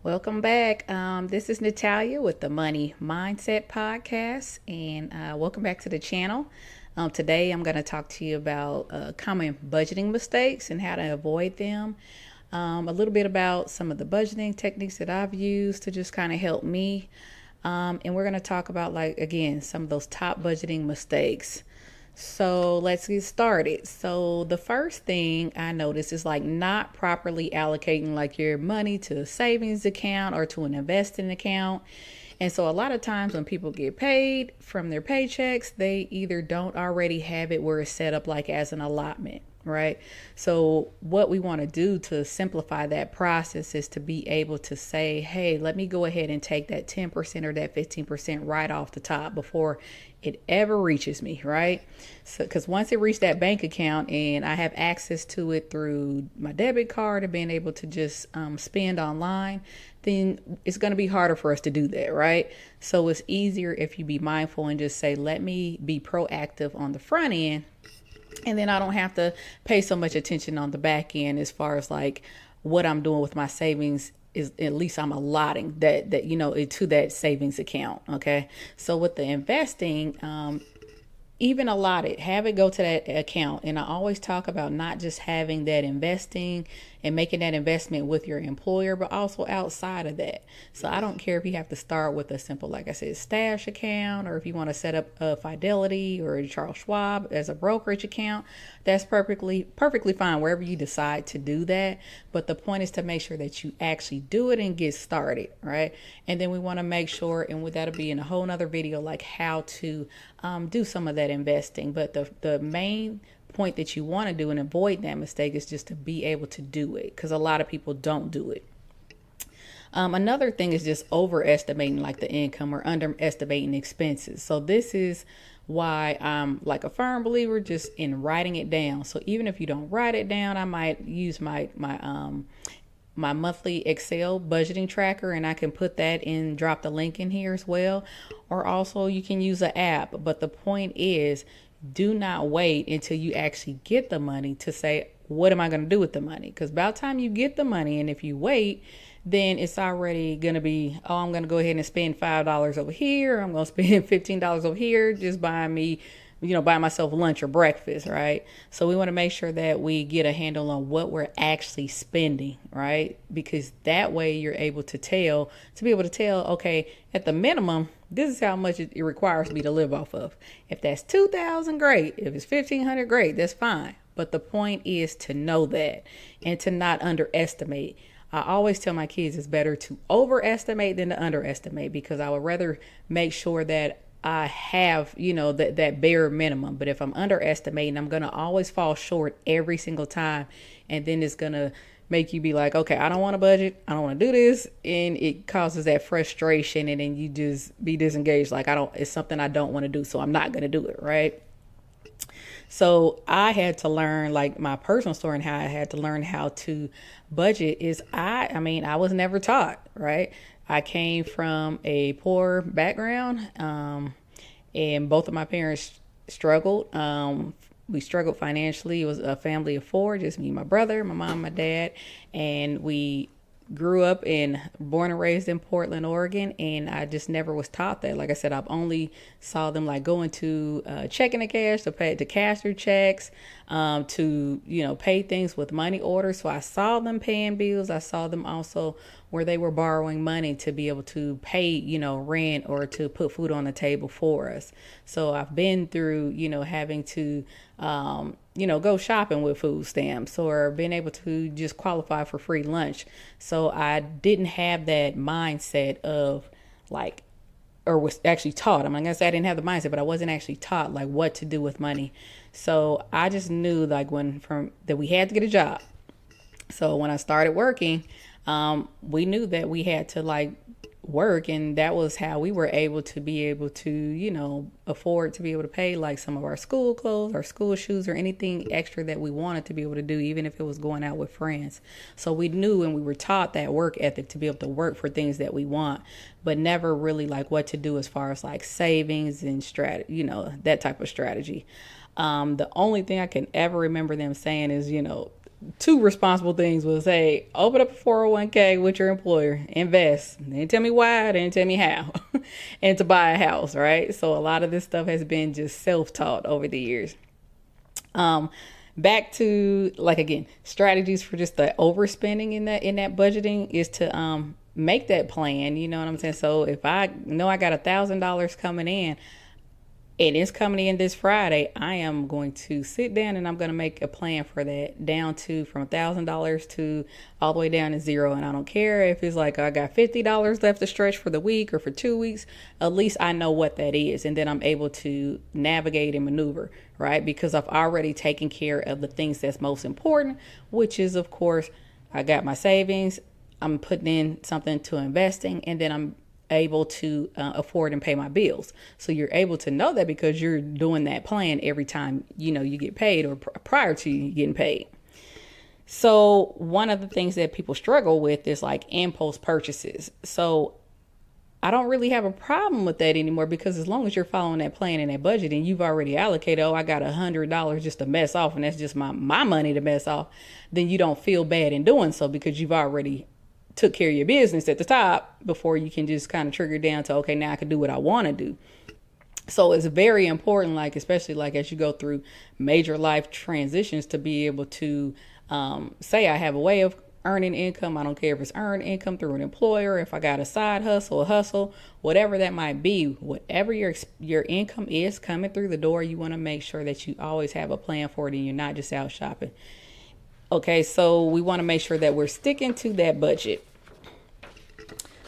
Welcome back. This is Natalia with the Money Mindset Podcast, and welcome back to the channel. Today, I'm going to talk to you about common budgeting mistakes and how to avoid them. A little bit about some of the budgeting techniques that I've used to just kind of help me. And we're going to talk about, again, some of those top budgeting mistakes. So let's get started. So the first thing I noticed is not properly allocating your money to a savings account or to an investing account. And so a lot of times when people get paid from their paychecks, they either don't already have it where it's set up as an allotment, right? So what we want to do to simplify that process is to be able to say, hey, let me go ahead and take that 10% or that 15% right off the top before it ever reaches me, right? So, because once it reached that bank account and I have access to it through my debit card and being able to just spend online, then it's going to be harder for us to do that, right? So it's easier if you be mindful and just say, let me be proactive on the front end. And then I don't have to pay so much attention on the back end as far as what I'm doing with my savings is at least I'm allotting that to that savings account. Okay. So with the investing, even allot it, have it go to that account. And I always talk about not just having that investing and making that investment with your employer, but also outside of that. So I don't care if you have to start with a simple, like I said, stash account, or if you want to set up a Fidelity or a Charles Schwab as a brokerage account, that's perfectly fine wherever you decide to do that. But the point is to make sure that you actually do it and get started, right? And then we want to make sure, and that'll be in a whole nother video, how to do some of that investing. But the main point that you want to do and avoid that mistake is just to be able to do it, because a lot of people don't do it. Another thing is just overestimating the income or underestimating expenses. So this is why I'm a firm believer just in writing it down. So even if you don't write it down, I might use my monthly Excel budgeting tracker, and I can put that in, drop the link in here as well. Or also you can use an app. But the point is, do not wait until you actually get the money to say, what am I going to do with the money? Because by the time you get the money, and if you wait, then it's already going to be, oh, I'm going to go ahead and spend $5 over here. I'm going to spend $15 over here just buying me, buy myself lunch or breakfast, right? So we want to make sure that we get a handle on what we're actually spending, right? Because that way you're able to be able to tell, okay, at the minimum, this is how much it requires me to live off of. If that's $2,000, great. If it's $1,500, great. That's fine. But the point is to know that and to not underestimate. I always tell my kids it's better to overestimate than to underestimate, because I would rather make sure that I have, that bare minimum. But if I'm underestimating, I'm going to always fall short every single time. And then it's going to make you be like, okay, I don't want to budget. I don't want to do this. And it causes that frustration. And then you just be disengaged. It's something I don't want to do. So I'm not going to do it. Right. So I had to learn, my personal story and how I had to learn how to budget is I was never taught, right? I came from a poor background, and both of my parents struggled. We struggled financially. It was a family of four, just me, my brother, my mom, my dad, and we grew up born and raised in Portland, Oregon, and I just never was taught that. Like I said, I've only saw them going to checking the cash to cash their checks, to pay things with money orders. So I saw them paying bills. I saw them also where they were borrowing money to be able to pay rent or to put food on the table for us. So I've been through having to go shopping with food stamps, or being able to just qualify for free lunch. So I didn't have that mindset of or was actually taught. I'm not gonna say I didn't have the mindset, but I wasn't actually taught what to do with money. So I just knew that we had to get a job. So when I started working, we knew that we had to work, and that was how we were able to afford to be able to pay some of our school clothes, our school shoes, or anything extra that we wanted to be able to do, even if it was going out with friends. So we knew, and we were taught that work ethic to be able to work for things that we want, but never really what to do as far as savings and that type of strategy. The only thing I can ever remember them saying is, two responsible things was, hey, open up a 401k with your employer, invest. They didn't tell me why, they didn't tell me how, and to buy a house, right? So a lot of this stuff has been just self-taught over the years. Back to, like, again, strategies for just the overspending in that budgeting is to make that plan. You know what I'm saying? So if I know I got $1,000 coming in, and it's coming in this Friday, I am going to sit down and I'm going to make a plan for that, down to from $1,000 to all the way down to zero. And I don't care if it's like I got $50 left to stretch for the week or for 2 weeks. At least I know what that is, and then I'm able to navigate and maneuver, right? Because I've already taken care of the things that's most important, which is, of course, I got my savings, I'm putting in something to investing, and then I'm able to afford and pay my bills. So you're able to know that because you're doing that plan every time, you know, you get paid, or prior to you getting paid. So one of the things that people struggle with is like impulse purchases. So I don't really have a problem with that anymore, because as long as you're following that plan and that budget, and you've already allocated, I got $100 just to mess off, and that's just my money to mess off, then you don't feel bad in doing so, because you've already took care of your business at the top before you can just kind of trigger down to, okay, now I can do what I want to do. So it's very important, like, especially like as you go through major life transitions, to be able to say, I have a way of earning income. I don't care if it's earned income through an employer, if I got a side hustle, a hustle, whatever that might be, whatever your income is coming through the door, you want to make sure that you always have a plan for it and you're not just out shopping. Okay, so we want to make sure that we're sticking to that budget.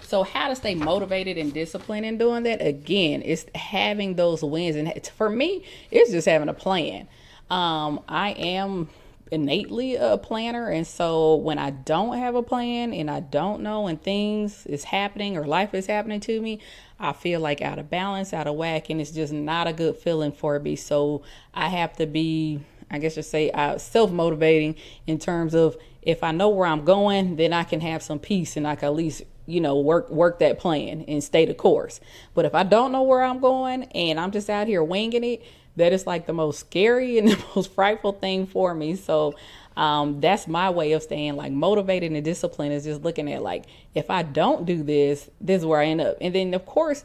So how to stay motivated and disciplined in doing that? Again, it's having those wins. And for me, it's just having a plan. I am innately a planner. And so when I don't have a plan and I don't know when things is happening or life is happening to me, I feel like out of balance, out of whack, and it's just not a good feeling for me. So I have to be, I guess you say, self-motivating in terms of, if I know where I'm going, then I can have some peace and I can at least, you know, work that plan and stay the course. But if I don't know where I'm going and I'm just out here winging it, that is like the most scary and the most frightful thing for me. So that's my way of staying like motivated and disciplined, is just looking at, like, if I don't do this, this is where I end up. And then, of course,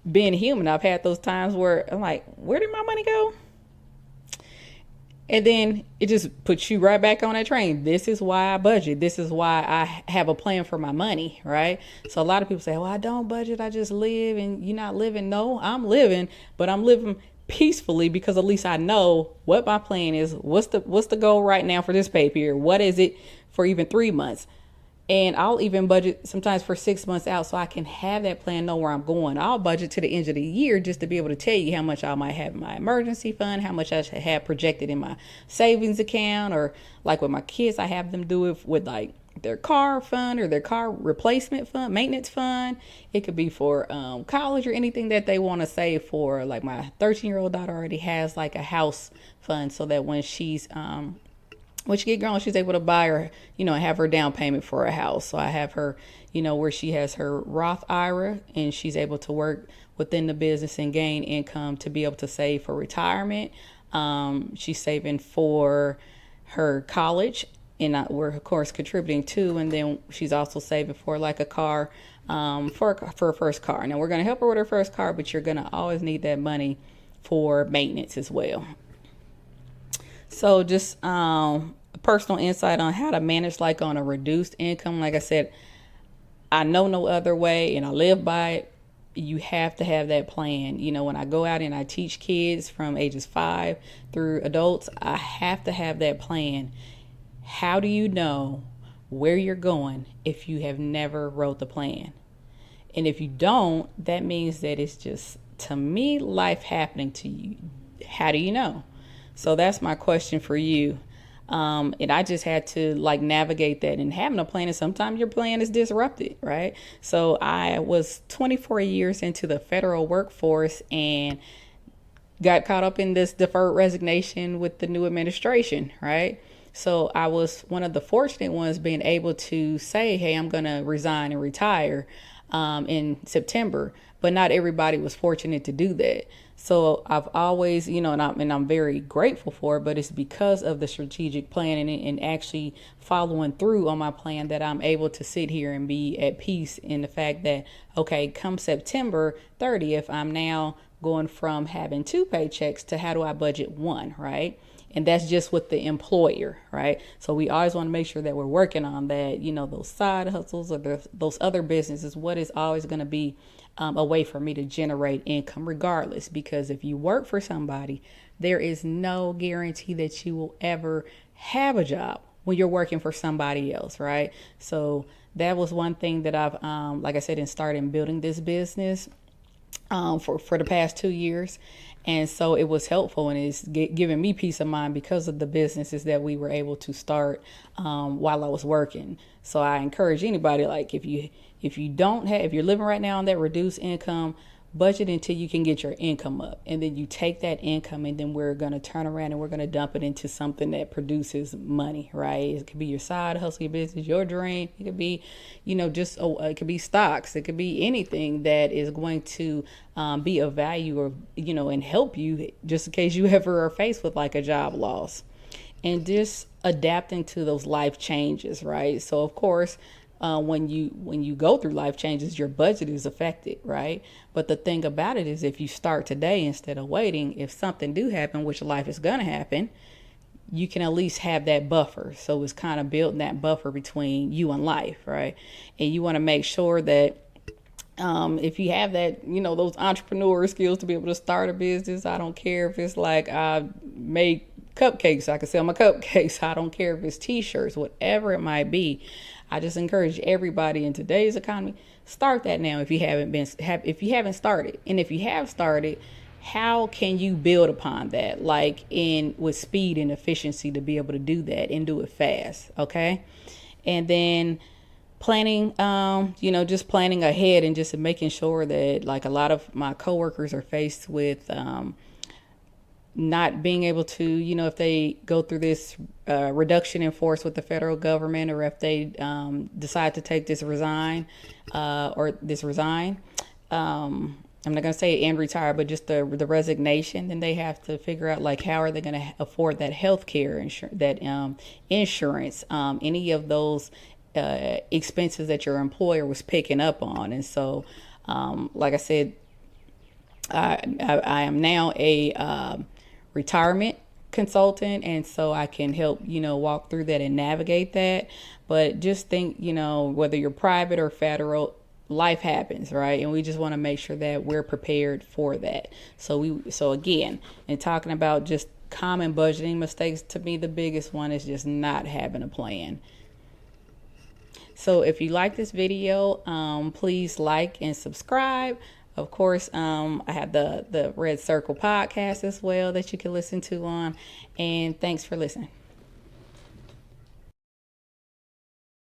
being human, I've had those times where I'm like, where did my money go? And then it just puts you right back on that train. This is why I budget. This is why I have a plan for my money, right? So a lot of people say, well, I don't budget, I just live. And you're not living. No, I'm living, but I'm living peacefully, because at least I know what my plan is. What's the goal right now for this pay period? What is it for even 3 months? And I'll even budget sometimes for 6 months out, so I can have that plan, know where I'm going. I'll budget to the end of the year just to be able to tell you how much I might have in my emergency fund, how much I should have projected in my savings account, or like with my kids, I have them do it with like their car fund or their car replacement fund, maintenance fund. It could be for college or anything that they want to save for. Like my 13-year-old daughter already has like a house fund, so that when she's when she get grown, she's able to buy her, you know, have her down payment for a house. So I have her, you know, where she has her Roth IRA, and she's able to work within the business and gain income to be able to save for retirement. She's saving for her college, and we're of course contributing too. And then she's also saving for like a car, for her first car. Now we're going to help her with her first car, but you're going to always need that money for maintenance as well. So just personal insight on how to manage like on a reduced income. Like I said, I know no other way, and I live by it. You have to have that plan. You know, when I go out and I teach kids from ages 5 through adults, I have to have that plan. How do you know where you're going if you have never wrote the plan? And if you don't, that means that it's just, to me, life happening to you. How do you know? So that's my question for you. And I just had to like navigate that, and having a plan. And sometimes your plan is disrupted, right? So I was 24 years into the federal workforce and got caught up in this deferred resignation with the new administration, right? So I was one of the fortunate ones being able to say, hey, I'm going to resign and retire in September. But not everybody was fortunate to do that. So I've always, and I'm very grateful for it, but it's because of the strategic planning and actually following through on my plan that I'm able to sit here and be at peace in the fact that, okay, come September 30th, I'm now going from having 2 paychecks to how do I budget 1, right? And that's just with the employer, right? So we always want to make sure that we're working on that, those side hustles or those other businesses, what is always going to be a way for me to generate income regardless. Because if you work for somebody, there is no guarantee that you will ever have a job when you're working for somebody else, right? So that was one thing that I've, like I said, in starting building this business for the past 2 years. And so it was helpful, and it's giving me peace of mind because of the businesses that we were able to start while I was working. So I encourage anybody, like if you're living right now on that reduced income, budget until you can get your income up, and then you take that income, and then we're going to turn around and we're going to dump it into something that produces money, right? It could be your side hustle, your business, your dream. It could be, it could be stocks. It could be anything that is going to be of value, or, and help you just in case you ever are faced with like a job loss, and just adapting to those life changes, right? So of course, when you go through life changes, your budget is affected, right? But the thing about it is, if you start today instead of waiting, if something do happen, which life is going to happen, you can at least have that buffer. So it's kind of building that buffer between you and life, right? And you want to make sure that if you have that, those entrepreneur skills to be able to start a business, I don't care if it's like I make cupcakes, I can sell my cupcakes. I don't care if it's t-shirts, whatever it might be. I just encourage everybody in today's economy, start that now if you haven't started. And if you have started, how can you build upon that, like with speed and efficiency, to be able to do that and do it fast, okay? And then planning, just planning ahead, and just making sure that, like, a lot of my coworkers are faced with not being able to, if they go through this reduction in force with the federal government, or if they decide to take this resign. I'm not going to say and retire, but just the resignation, then they have to figure out, like, how are they going to afford that health care, insurance, any of those expenses that your employer was picking up on. And so, like I said, I am now a retirement consultant, and so I can help walk through that and navigate that. But just think, whether you're private or federal, life happens, right? And we just want to make sure that we're prepared for that. So again, in talking about just common budgeting mistakes, to me the biggest one is just not having a plan. So if you like this video, please like and subscribe. Of course, I have the Red Circle podcast as well that you can listen to on. And thanks for listening.